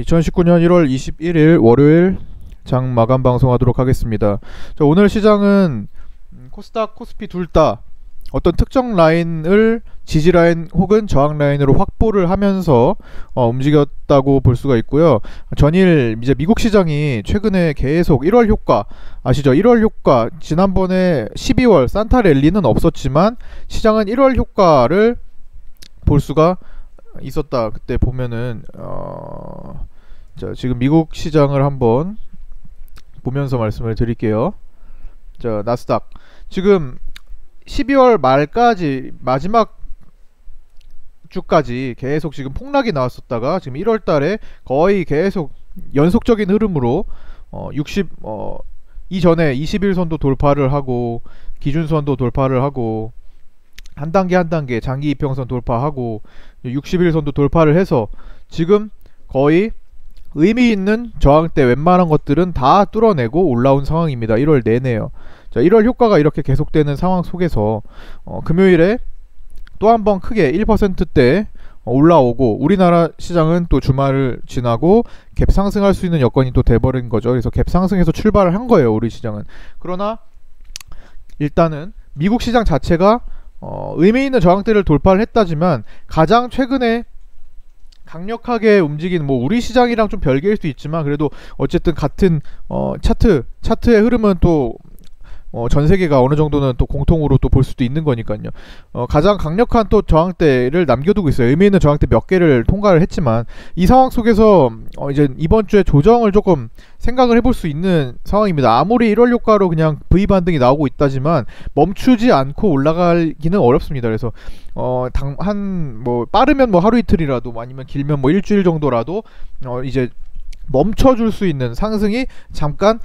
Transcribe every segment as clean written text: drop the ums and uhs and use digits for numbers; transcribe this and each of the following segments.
2019년 1월 21일 월요일 장 마감 방송하도록 하겠습니다. 오늘 시장은 코스닥, 코스피 둘 다 어떤 특정 라인을 지지 라인 혹은 저항 라인으로 확보를 하면서 움직였다고 볼 수가 있고요. 전일 이제 미국 시장이 최근에 계속 1월 효과 아시죠? 1월 효과, 지난번에 12월 산타 랠리는 없었지만 시장은 1월 효과를 볼 수가 있었다. 그때 보면은 자, 지금 미국 시장을 한번 보면서 말씀을 드릴게요. 자, 나스닥 지금 12월 말까지 마지막 주까지 계속 지금 폭락이 나왔었다가 지금 1월 달에 거의 계속 연속적인 흐름으로 이전에 21선도 돌파를 하고 기준선도 돌파를 하고 한 단계 한 단계 장기 이평선 돌파하고 60일선도 돌파를 해서 지금 거의 의미 있는 저항대 웬만한 것들은 다 뚫어내고 올라온 상황입니다. 1월 내내요. 자, 1월 효과가 이렇게 계속되는 상황 속에서 금요일에 또 한 번 크게 1%대 올라오고 우리나라 시장은 또 주말을 지나고 갭 상승할 수 있는 여건이 또 돼버린 거죠. 그래서 갭 상승해서 출발을 한 거예요, 우리 시장은. 그러나 일단은 미국 시장 자체가 의미 있는 저항대를 돌파를 했다지만 가장 최근에 강력하게 움직이는 우리 시장이랑 좀 별개일 수도 있지만 그래도 어쨌든 같은 차트의 흐름은 또 전 세계가 어느 정도는 또 공통으로 또 볼 수도 있는 거니까요. 가장 강력한 또 저항대를 남겨두고 있어요. 의미 있는 저항대 몇 개를 통과를 했지만 이 상황 속에서 이제 이번 주에 조정을 조금 생각을 해볼 수 있는 상황입니다. 아무리 1월 효과로 그냥 V 반등이 나오고 있다지만 멈추지 않고 올라가기는 어렵습니다. 그래서 빠르면 하루 이틀이라도 아니면 길면 일주일 정도라도 이제 멈춰줄 수 있는 상승이 잠깐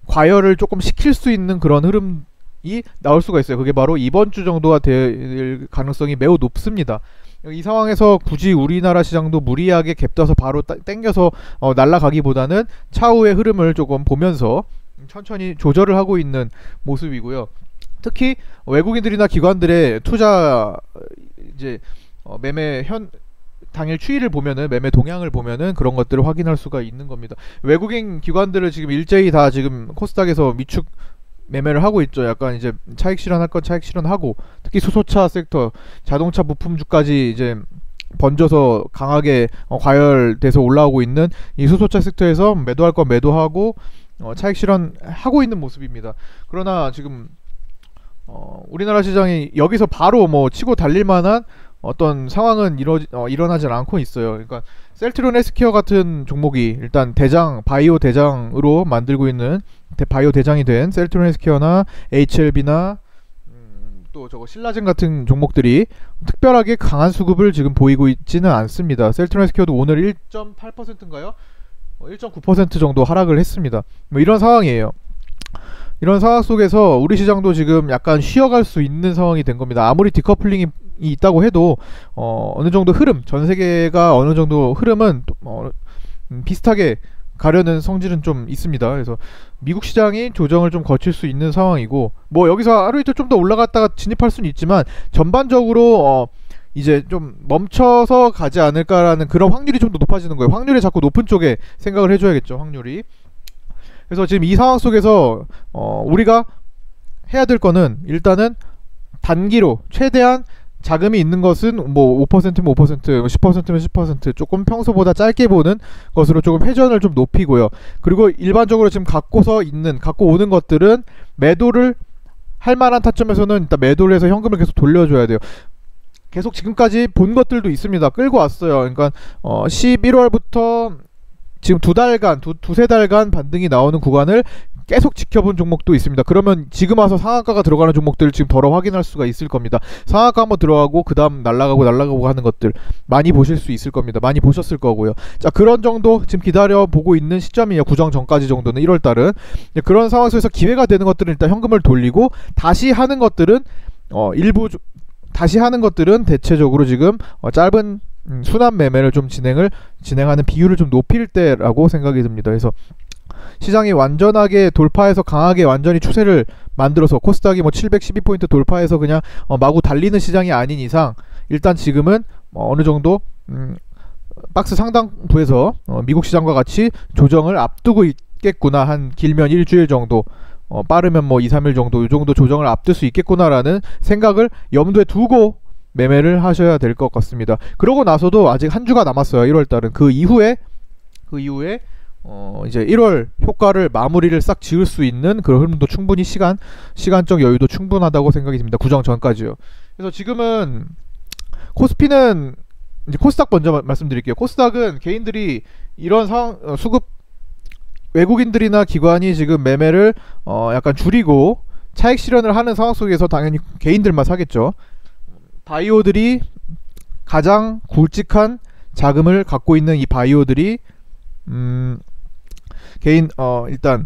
과열을 조금 시킬 수 있는 그런 흐름이 나올 수가 있어요. 그게 바로 이번 주 정도가 될 가능성이 매우 높습니다. 이 상황에서 굳이 우리나라 시장도 무리하게 갭떠서 바로 땡겨서 날아가기보다는 차후의 흐름을 조금 보면서 천천히 조절을 하고 있는 모습이고요. 특히 외국인들이나 기관들의 투자 이제 매매 당일 추이를 보면은 매매 동향을 보면은 그런 것들을 확인할 수가 있는 겁니다. 외국인 기관들을 지금 일제히 다 지금 코스닥에서 미축 매매를 하고 있죠. 약간 이제 차익 실현할 건 차익 실현하고 특히 수소차 섹터, 자동차 부품주까지 이제 번져서 강하게 과열돼서 올라오고 있는 이 수소차 섹터에서 매도할 건 매도하고 차익 실현하고 있는 모습입니다. 그러나 지금 우리나라 시장이 여기서 바로 치고 달릴 만한 어떤 상황은 일어나질 않고 있어요. 그러니까 셀트리온 헬스케어 같은 종목이 일단 바이오 대장으로 만들고 있는 바이오 대장이 된 셀트리온 헬스케어나 HLB나 또 신라젠 같은 종목들이 특별하게 강한 수급을 지금 보이고 있지는 않습니다. 셀트리온 헬스케어도 오늘 1.8%인가요? 1.9% 정도 하락을 했습니다. 이런 상황이에요. 이런 상황 속에서 우리 시장도 지금 약간 쉬어갈 수 있는 상황이 된 겁니다. 아무리 디커플링이 있다고 해도 어느 정도 흐름, 전 세계가 어느 정도 흐름은 비슷하게 가려는 성질은 좀 있습니다. 그래서 미국 시장이 조정을 좀 거칠 수 있는 상황이고 여기서 하루 이틀 좀 더 올라갔다가 진입할 수는 있지만 전반적으로 이제 좀 멈춰서 가지 않을까라는 그런 확률이 좀 더 높아지는 거예요. 확률이 자꾸 높은 쪽에 생각을 해줘야겠죠, 확률이. 그래서 지금 이 상황 속에서 우리가 해야 될 거는 일단은 단기로 최대한 자금이 있는 것은 5%면 5%, 10%면 10% 조금 평소보다 짧게 보는 것으로 조금 회전을 좀 높이고요. 그리고 일반적으로 지금 갖고 오는 것들은 매도를 할 만한 타점에서는 일단 매도를 해서 현금을 계속 돌려줘야 돼요. 계속 지금까지 본 것들도 있습니다. 끌고 왔어요. 그러니까 11월부터 지금 두세 달간 반등이 나오는 구간을 계속 지켜본 종목도 있습니다. 그러면 지금 와서 상한가가 들어가는 종목들을 지금 덜어 확인할 수가 있을 겁니다. 상한가 한번 들어가고 그 다음 날아가고 하는 것들 많이 보실 수 있을 겁니다. 많이 보셨을 거고요. 자, 그런 정도 지금 기다려보고 있는 시점이에요. 구정 전까지 정도는 1월달은. 그런 상황 속에서 기회가 되는 것들은 일단 현금을 돌리고 다시 하는 것들은 대체적으로 지금 짧은 순환 매매를 좀 진행하는 비율을 좀 높일 때라고 생각이 듭니다. 그래서 시장이 완전하게 돌파해서 강하게 완전히 추세를 만들어서 코스닥이 712포인트 돌파해서 그냥 마구 달리는 시장이 아닌 이상 일단 지금은 어느 정도 박스 상단부에서 미국 시장과 같이 조정을 앞두고 있겠구나. 한 길면 일주일 정도, 빠르면 뭐 2-3일 정도, 이 정도 조정을 앞둘 수 있겠구나라는 생각을 염두에 두고 매매를 하셔야 될 것 같습니다. 그러고 나서도 아직 한 주가 남았어요. 1월달은. 그 이후에 이제 1월 효과를 마무리를 싹 지을 수 있는 그런 흐름도 충분히 시간적 여유도 충분하다고 생각이 듭니다. 구정 전까지요. 그래서 지금은 코스피는 이제 코스닥 먼저 말씀드릴게요. 코스닥은 개인들이 이런 상황, 수급 외국인들이나 기관이 지금 매매를 약간 줄이고 차익 실현을 하는 상황 속에서 당연히 개인들만 사겠죠. 바이오들이 가장 굵직한 자금을 갖고 있는 이 바이오들이 일단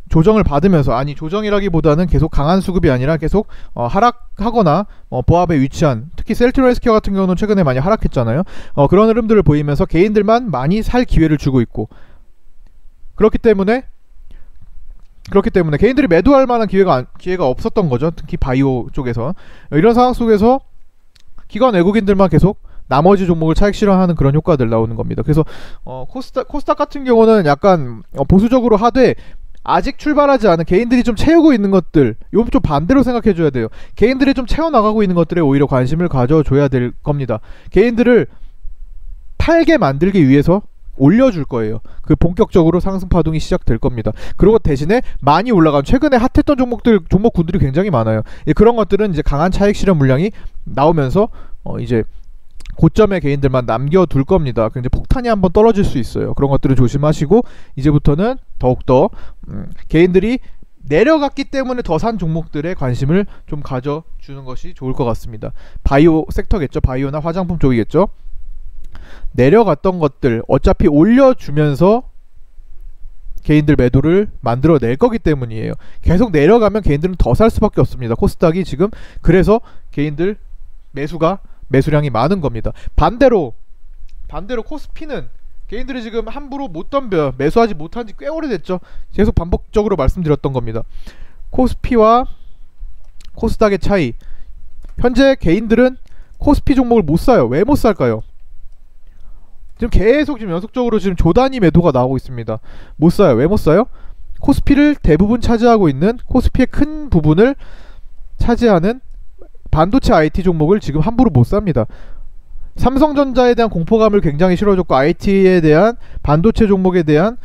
조정을 받으면서, 아니 조정이라기보다는 계속 강한 수급이 아니라 계속 하락하거나 보합에 위치한, 특히 셀트리온 헬스케어 같은 경우는 최근에 많이 하락했잖아요. 그런 흐름들을 보이면서 개인들만 많이 살 기회를 주고 있고, 그렇기 때문에 개인들이 매도할 만한 기회가 없었던 거죠. 특히 바이오 쪽에서. 이런 상황 속에서 기관 외국인들만 계속 나머지 종목을 차익 실현하는 그런 효과들 나오는 겁니다. 그래서 코스닥 같은 경우는 약간 보수적으로 하되, 아직 출발하지 않은 개인들이 좀 채우고 있는 것들, 요 좀 반대로 생각해 줘야 돼요. 개인들이 좀 채워나가고 있는 것들에 오히려 관심을 가져줘야 될 겁니다. 개인들을 팔게 만들기 위해서 올려줄 거예요. 그 본격적으로 상승 파동이 시작될 겁니다. 그리고 대신에 많이 올라간, 최근에 핫했던 종목군들이 굉장히 많아요. 그런 것들은 이제 강한 차익 실현 물량이 나오면서 이제 고점에 개인들만 남겨둘 겁니다. 굉장히 폭탄이 한번 떨어질 수 있어요. 그런 것들을 조심하시고, 이제부터는 더욱더 개인들이 내려갔기 때문에 더 산 종목들에 관심을 좀 가져주는 것이 좋을 것 같습니다. 바이오 섹터겠죠. 바이오나 화장품 쪽이겠죠. 내려갔던 것들 어차피 올려주면서 개인들 매도를 만들어낼 거기 때문이에요. 계속 내려가면 개인들은 더 살 수밖에 없습니다. 코스닥이 지금 그래서 개인들 매수량이 많은 겁니다. 반대로 코스피는 개인들이 지금 함부로 못 덤벼 매수하지 못한 지 꽤 오래됐죠. 계속 반복적으로 말씀드렸던 겁니다. 코스피와 코스닥의 차이, 현재 개인들은 코스피 종목을 못 사요. 왜 못 살까요? 지금 계속 연속적으로 지금 조단위 매도가 나오고 있습니다. 못 사요. 왜 못 사요? 코스피를 대부분 차지하고 있는, 코스피의 큰 부분을 차지하는 반도체 IT 종목을 지금 함부로 못 삽니다. 삼성전자에 대한 공포감을 굉장히 실어줬고, IT에 대한, 반도체 종목에 대한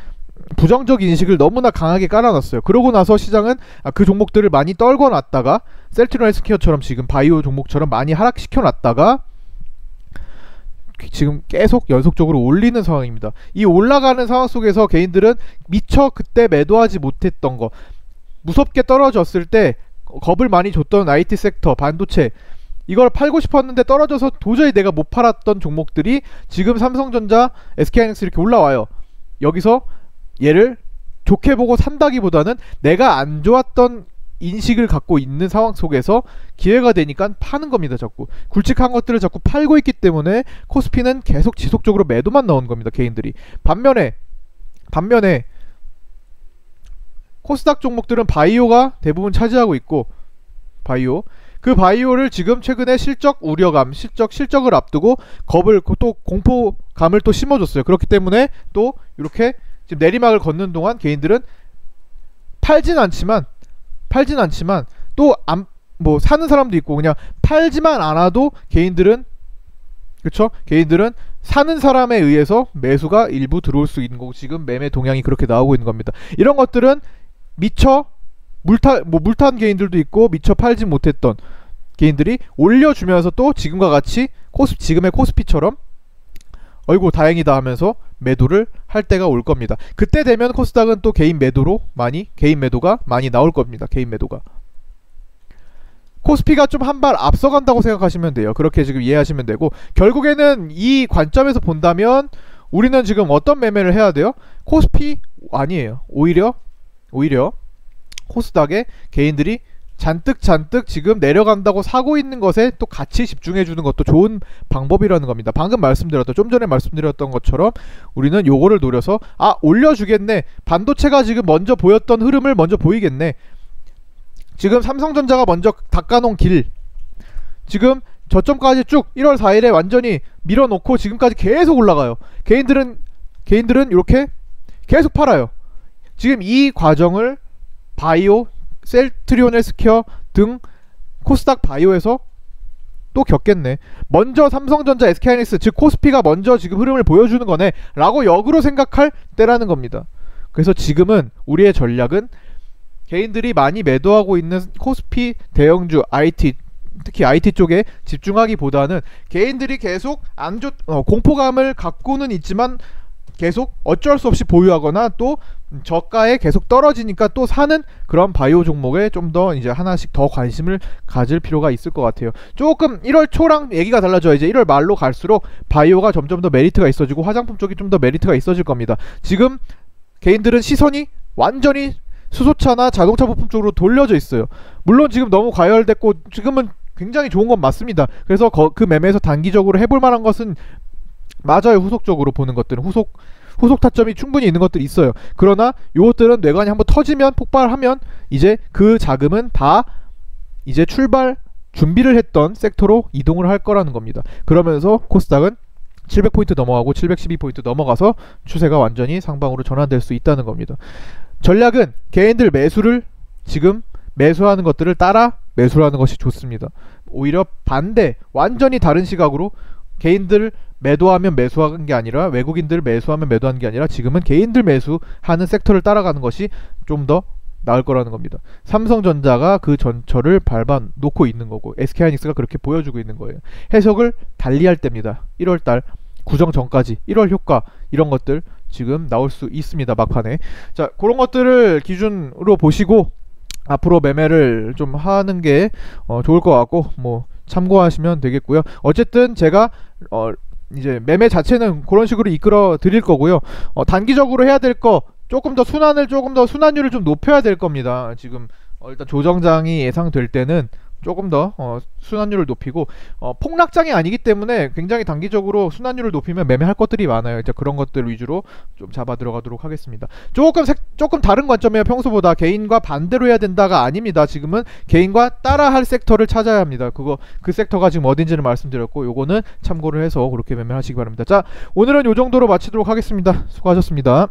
부정적 인식을 너무나 강하게 깔아놨어요. 그러고 나서 시장은 그 종목들을 많이 떨궈 놨다가, 셀트리온 헬스케어처럼 지금 바이오 종목처럼 많이 하락시켜 놨다가 지금 계속 연속적으로 올리는 상황입니다. 이 올라가는 상황 속에서 개인들은 미처 그때 매도하지 못했던 거, 무섭게 떨어졌을 때 겁을 많이 줬던 IT 섹터, 반도체, 이걸 팔고 싶었는데 떨어져서 도저히 내가 못 팔았던 종목들이 지금 삼성전자, SK하이닉스 이렇게 올라와요. 여기서 얘를 좋게 보고 산다기보다는 내가 안 좋았던 인식을 갖고 있는 상황 속에서 기회가 되니까 파는 겁니다. 자꾸 굵직한 것들을 자꾸 팔고 있기 때문에 코스피는 계속 지속적으로 매도만 나오는 겁니다. 개인들이. 반면에 코스닥 종목들은 바이오가 대부분 차지하고 있고, 그 바이오를 지금 최근에 실적 우려감, 실적을 앞두고 또 공포감을 또 심어줬어요. 그렇기 때문에 또 이렇게 지금 내리막을 걷는 동안 개인들은 팔진 않지만 또 뭐 사는 사람도 있고, 그냥 팔지만 않아도 개인들은 사는 사람에 의해서 매수가 일부 들어올 수 있는 거고, 지금 매매 동향이 그렇게 나오고 있는 겁니다. 이런 것들은 미처 물탄 개인들도 있고, 미처 팔지 못했던 개인들이 올려주면서 또 지금과 같이 지금의 코스피처럼 어이구 다행이다 하면서 매도를 할 때가 올 겁니다. 그때 되면 코스닥은 또 개인 매도가 많이 나올 겁니다. 개인 매도가. 코스피가 좀 한 발 앞서간다고 생각하시면 돼요. 그렇게 지금 이해하시면 되고, 결국에는 이 관점에서 본다면 우리는 지금 어떤 매매를 해야 돼요? 코스피 아니에요. 오히려 코스닥에 개인들이 잔뜩 지금 내려간다고 사고 있는 것에 또 같이 집중해주는 것도 좋은 방법이라는 겁니다. 좀 전에 말씀드렸던 것처럼 우리는 요거를 노려서 올려주겠네, 반도체가 지금 먼저 보였던 흐름을 먼저 보이겠네, 지금 삼성전자가 먼저 닦아놓은 길, 지금 저점까지 쭉 1월 4일에 완전히 밀어놓고 지금까지 계속 올라가요. 개인들은 이렇게 계속 팔아요. 지금 이 과정을 바이오, 셀트리온 헬스케어 등 코스닥 바이오에서 또 겪겠네. 먼저 삼성전자, SK하이닉스, 즉 코스피가 먼저 지금 흐름을 보여주는 거네 라고 역으로 생각할 때라는 겁니다. 그래서 지금은 우리의 전략은 개인들이 많이 매도하고 있는 코스피 대형주 IT, 특히 IT 쪽에 집중하기보다는 개인들이 계속 공포감을 갖고는 있지만 계속 어쩔 수 없이 보유하거나 또 저가에 계속 떨어지니까 또 사는 그런 바이오 종목에 좀 더 이제 하나씩 더 관심을 가질 필요가 있을 것 같아요. 조금 1월 초랑 얘기가 달라져요. 이제 1월 말로 갈수록 바이오가 점점 더 메리트가 있어지고 화장품 쪽이 좀 더 메리트가 있어질 겁니다. 지금 개인들은 시선이 완전히 수소차나 자동차 부품 쪽으로 돌려져 있어요. 물론 지금 너무 과열됐고 지금은 굉장히 좋은 건 맞습니다. 그래서 그 매매에서 단기적으로 해볼 만한 것은 맞아요. 후속적으로 보는 것들은 후속 타점이 충분히 있는 것들이 있어요. 그러나 요것들은 뇌관이 한번 터지면 폭발하면 이제 그 자금은 다 이제 출발 준비를 했던 섹터로 이동을 할 거라는 겁니다. 그러면서 코스닥은 700포인트 넘어가고 712포인트 넘어가서 추세가 완전히 상방으로 전환될 수 있다는 겁니다. 전략은 개인들 매수를 지금 매수하는 것들을 따라 매수하는 것이 좋습니다. 오히려 반대, 완전히 다른 시각으로 개인들 매도하면 매수하는 게 아니라 외국인들 매수하면 매도하는 게 아니라 지금은 개인들 매수하는 섹터를 따라가는 것이 좀 더 나을 거라는 겁니다. 삼성전자가 그 전철을 밟아 놓고 있는 거고 SK하이닉스가 그렇게 보여주고 있는 거예요. 해석을 달리할 때입니다. 1월달 구정 전까지 1월 효과 이런 것들 지금 나올 수 있습니다. 막판에. 자, 그런 것들을 기준으로 보시고 앞으로 매매를 좀 하는 게 좋을 것 같고 뭐 참고하시면 되겠고요. 어쨌든 제가 이제 매매 자체는 그런 식으로 이끌어 드릴 거고요. 단기적으로 해야 될 거 조금 더 순환율을 좀 높여야 될 겁니다. 지금 일단 조정장이 예상될 때는 조금 더 순환율을 높이고 폭락장이 아니기 때문에 굉장히 단기적으로 순환율을 높이면 매매할 것들이 많아요. 이제 그런 것들 위주로 좀 잡아 들어가도록 하겠습니다. 조금 다른 관점이에요. 평소보다 개인과 반대로 해야 된다가 아닙니다. 지금은 개인과 따라할 섹터를 찾아야 합니다. 그 섹터가 지금 어딘지를 말씀드렸고 요거는 참고를 해서 그렇게 매매하시기 바랍니다. 자, 오늘은 요 정도로 마치도록 하겠습니다. 수고하셨습니다.